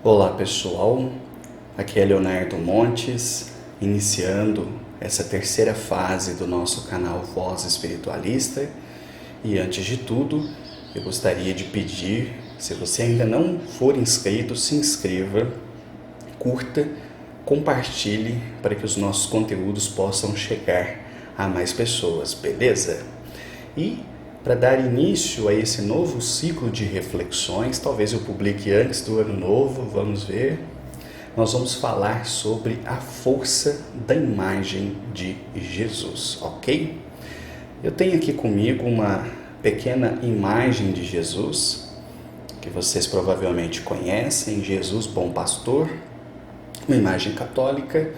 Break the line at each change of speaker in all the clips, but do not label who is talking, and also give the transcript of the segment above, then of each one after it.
Olá pessoal, aqui é Leonardo Montes, iniciando essa terceira fase do nosso canal Voz Espiritualista. E antes de tudo, eu gostaria de pedir, se você ainda não for inscrito, se inscreva, curta, compartilhe para que os nossos conteúdos possam chegar a mais pessoas, beleza? E para dar início a esse novo ciclo de reflexões, talvez eu publique antes do ano novo, vamos ver. Nós vamos falar sobre a força da imagem de Jesus, ok? Eu tenho aqui comigo uma pequena imagem de Jesus, que vocês provavelmente conhecem, Jesus Bom Pastor, uma imagem católica,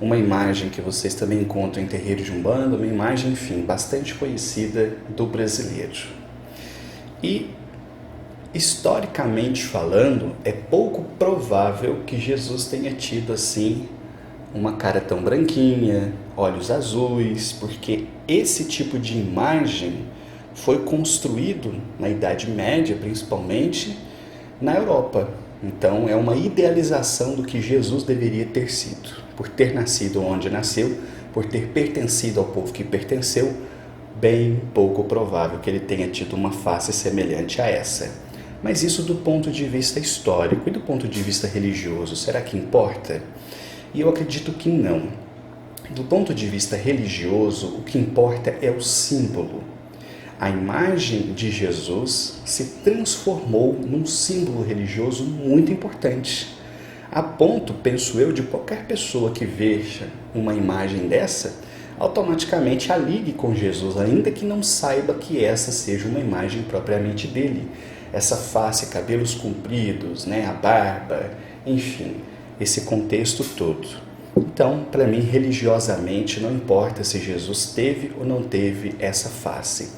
uma imagem que vocês também encontram em terreiro de Umbanda, uma imagem, enfim, bastante conhecida do brasileiro. E, historicamente falando, é pouco provável que Jesus tenha tido, assim, uma cara tão branquinha, olhos azuis, porque esse tipo de imagem foi construído na Idade Média, principalmente, na Europa. Então, é uma idealização do que Jesus deveria ter sido. Por ter nascido onde nasceu, por ter pertencido ao povo que pertenceu, bem pouco provável que ele tenha tido uma face semelhante a essa. Mas isso do ponto de vista histórico e do ponto de vista religioso, será que importa? E eu acredito que não. Do ponto de vista religioso, o que importa é o símbolo. A imagem de Jesus se transformou num símbolo religioso muito importante. A ponto, penso eu, de qualquer pessoa que veja uma imagem dessa, automaticamente a ligue com Jesus, ainda que não saiba que essa seja uma imagem propriamente dele. Essa face, cabelos compridos, a barba, enfim, esse contexto todo. Então, para mim, religiosamente, não importa se Jesus teve ou não teve essa face.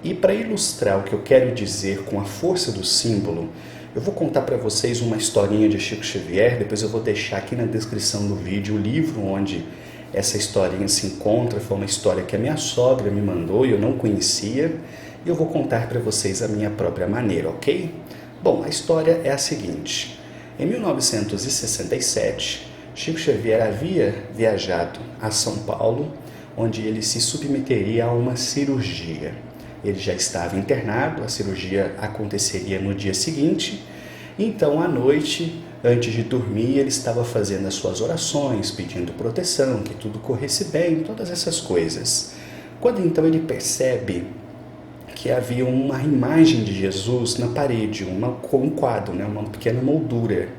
E para ilustrar o que eu quero dizer com a força do símbolo, eu vou contar para vocês uma historinha de Chico Xavier, depois eu vou deixar aqui na descrição do vídeo o livro onde essa historinha se encontra. Foi uma história que a minha sogra me mandou e eu não conhecia, e eu vou contar para vocês a minha própria maneira, ok? Bom, a história é a seguinte. Em 1967, Chico Xavier havia viajado a São Paulo, onde ele se submeteria a uma cirurgia. Ele já estava internado, a cirurgia aconteceria no dia seguinte, então à noite, antes de dormir, ele estava fazendo as suas orações, pedindo proteção, que tudo corresse bem, todas essas coisas. Quando então ele percebe que havia uma imagem de Jesus na parede, um quadro, uma pequena moldura,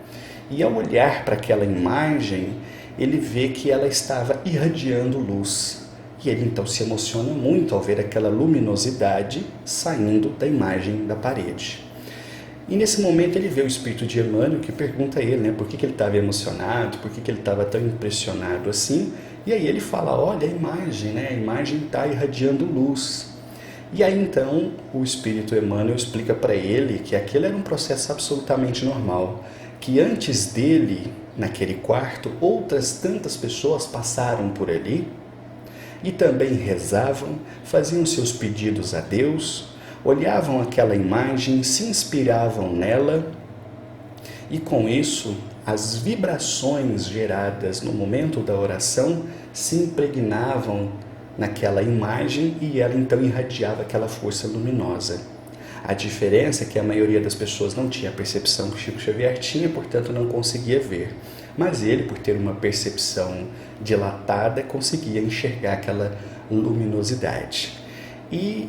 e ao olhar para aquela imagem, ele vê que ela estava irradiando luz. E ele então se emociona muito ao ver aquela luminosidade saindo da imagem da parede. E nesse momento ele vê o espírito de Emmanuel que pergunta a ele por que ele estava emocionado, por que ele estava tão impressionado assim. E aí ele fala, olha a imagem está irradiando luz. E aí então o espírito Emmanuel explica para ele que aquele era um processo absolutamente normal, que antes dele, naquele quarto, outras tantas pessoas passaram por ali, e também rezavam, faziam seus pedidos a Deus, olhavam aquela imagem, se inspiravam nela, e com isso as vibrações geradas no momento da oração se impregnavam naquela imagem e ela então irradiava aquela força luminosa. A diferença é que a maioria das pessoas não tinha a percepção que Chico Xavier tinha, portanto não conseguia ver. Mas ele, por ter uma percepção dilatada, conseguia enxergar aquela luminosidade. E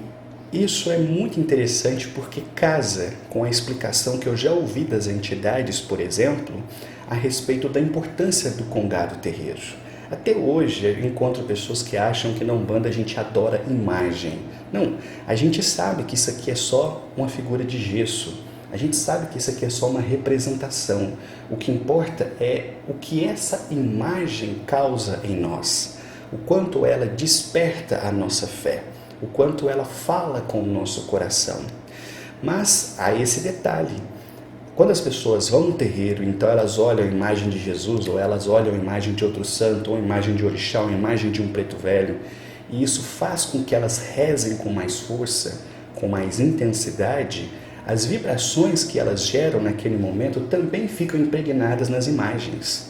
isso é muito interessante porque casa com a explicação que eu já ouvi das entidades, por exemplo, a respeito da importância do congado terreiro. Até hoje eu encontro pessoas que acham que na Umbanda a gente adora imagem. Não, a gente sabe que isso aqui é só uma figura de gesso. A gente sabe que isso aqui é só uma representação. O que importa é o que essa imagem causa em nós. O quanto ela desperta a nossa fé. O quanto ela fala com o nosso coração. Mas há esse detalhe. Quando as pessoas vão no terreiro, então elas olham a imagem de Jesus, ou elas olham a imagem de outro santo, ou a imagem de orixá, ou a imagem de um preto velho, e isso faz com que elas rezem com mais força, com mais intensidade, as vibrações que elas geram naquele momento também ficam impregnadas nas imagens.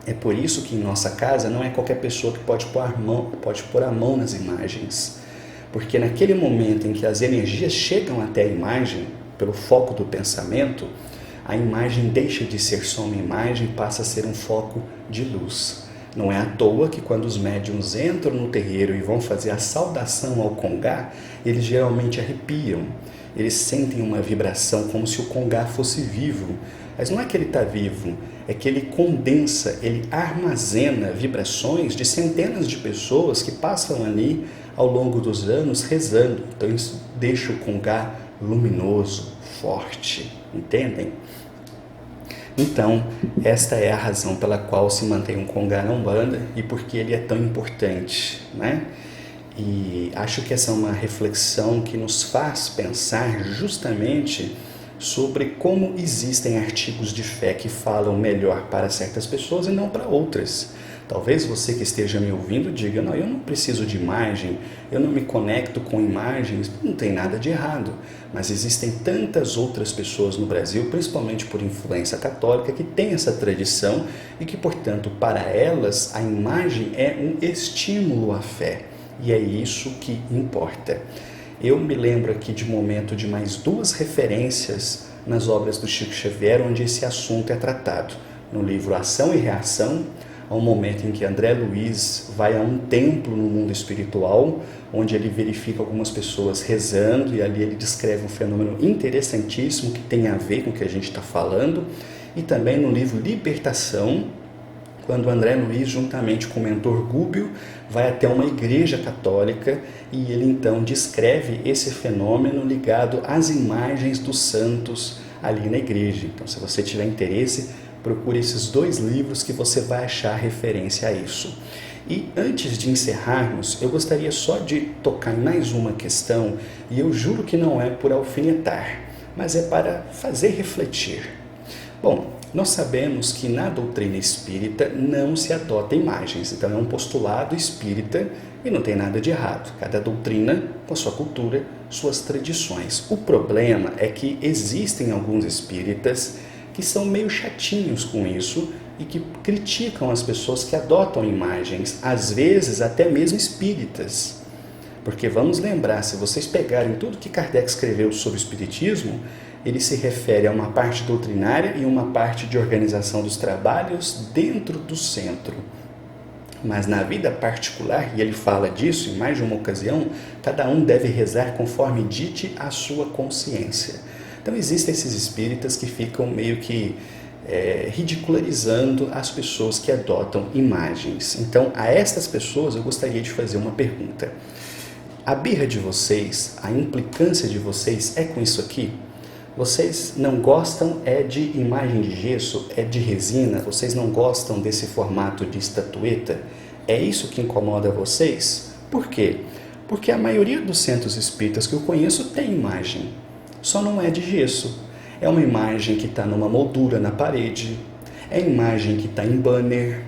É por isso que em nossa casa não é qualquer pessoa que pode pôr a mão nas imagens. Porque naquele momento em que as energias chegam até a imagem, pelo foco do pensamento, a imagem deixa de ser só uma imagem e passa a ser um foco de luz. Não é à toa que quando os médiuns entram no terreiro e vão fazer a saudação ao Congá, eles geralmente arrepiam. Eles sentem uma vibração como se o Congá fosse vivo. Mas não é que ele está vivo, é que ele condensa, ele armazena vibrações de centenas de pessoas que passam ali ao longo dos anos rezando. Então isso deixa o Congá luminoso, forte, entendem? Então, esta é a razão pela qual se mantém um Congá na Umbanda e por que ele é tão importante, né? E acho que essa é uma reflexão que nos faz pensar justamente sobre como existem artigos de fé que falam melhor para certas pessoas e não para outras. Talvez você que esteja me ouvindo diga, não, eu não preciso de imagem, eu não me conecto com imagens, não tem nada de errado. Mas existem tantas outras pessoas no Brasil, principalmente por influência católica, que têm essa tradição e que, portanto, para elas, a imagem é um estímulo à fé. E é isso que importa. Eu me lembro aqui de momento de mais 2 referências nas obras do Chico Xavier, onde esse assunto é tratado. No livro Ação e Reação, há um momento em que André Luiz vai a um templo no mundo espiritual, onde ele verifica algumas pessoas rezando, e ali ele descreve um fenômeno interessantíssimo que tem a ver com o que a gente está falando. E também no livro Libertação, quando André Luiz, juntamente com o mentor Gúbio, vai até uma igreja católica e ele então descreve esse fenômeno ligado às imagens dos santos ali na igreja. Então, se você tiver interesse, procure esses 2 livros que você vai achar referência a isso. E antes de encerrarmos, eu gostaria só de tocar em mais uma questão, e eu juro que não é por alfinetar, mas é para fazer refletir. Bom, nós sabemos que na doutrina espírita não se adota imagens, então é um postulado espírita e não tem nada de errado. Cada doutrina com a sua cultura, suas tradições. O problema é que existem alguns espíritas que são meio chatinhos com isso e que criticam as pessoas que adotam imagens, às vezes até mesmo espíritas. Porque vamos lembrar, se vocês pegarem tudo que Kardec escreveu sobre o espiritismo, ele se refere a uma parte doutrinária e uma parte de organização dos trabalhos dentro do centro. Mas na vida particular, e ele fala disso em mais de uma ocasião, cada um deve rezar conforme dite a sua consciência. Então existem esses espíritas que ficam meio que ridicularizando as pessoas que adotam imagens. Então a estas pessoas eu gostaria de fazer uma pergunta. A birra de vocês, a implicância de vocês é com isso aqui? Vocês não gostam de imagem de gesso, de resina? Vocês não gostam desse formato de estatueta? É isso que incomoda vocês? Por quê? Porque a maioria dos centros espíritas que eu conheço tem imagem, só não é de gesso. É uma imagem que está numa moldura na parede, é imagem que está em banner,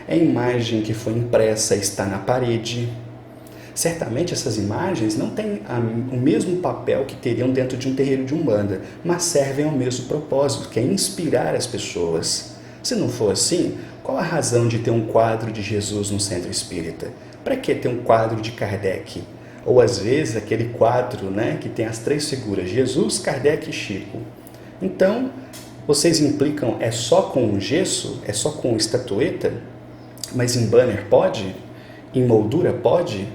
é imagem que foi impressa e está na parede. Certamente essas imagens não têm o mesmo papel que teriam dentro de um terreiro de Umbanda, mas servem ao mesmo propósito, que é inspirar as pessoas. Se não for assim, qual a razão de ter um quadro de Jesus no centro espírita? Para que ter um quadro de Kardec? Ou às vezes aquele quadro, que tem as 3 figuras, Jesus, Kardec e Chico. Então, vocês implicam, é só com gesso? É só com estatueta? Mas em banner pode? Em moldura pode?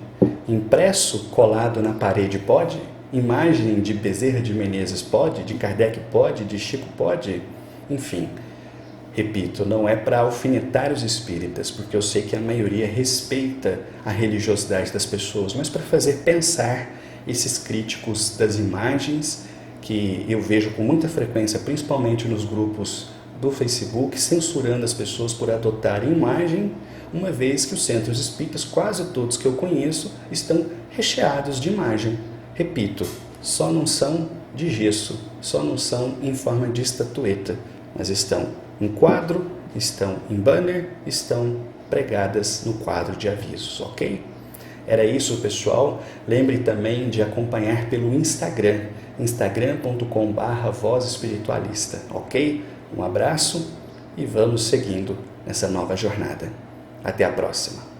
Impresso, colado na parede pode? Imagem de Bezerra de Menezes pode? De Kardec pode? De Chico pode? Enfim, repito, não é para alfinetar os espíritas, porque eu sei que a maioria respeita a religiosidade das pessoas, mas para fazer pensar esses críticos das imagens que eu vejo com muita frequência, principalmente nos grupos do Facebook, censurando as pessoas por adotarem imagem, uma vez que os centros espíritas, quase todos que eu conheço, estão recheados de imagem. Repito, só não são de gesso, só não são em forma de estatueta, mas estão em quadro, estão em banner, estão pregadas no quadro de avisos, ok? Era isso, pessoal. Lembre também de acompanhar pelo Instagram, instagram.com/Voz Espiritualista, ok? Um abraço e vamos seguindo nessa nova jornada. Até a próxima.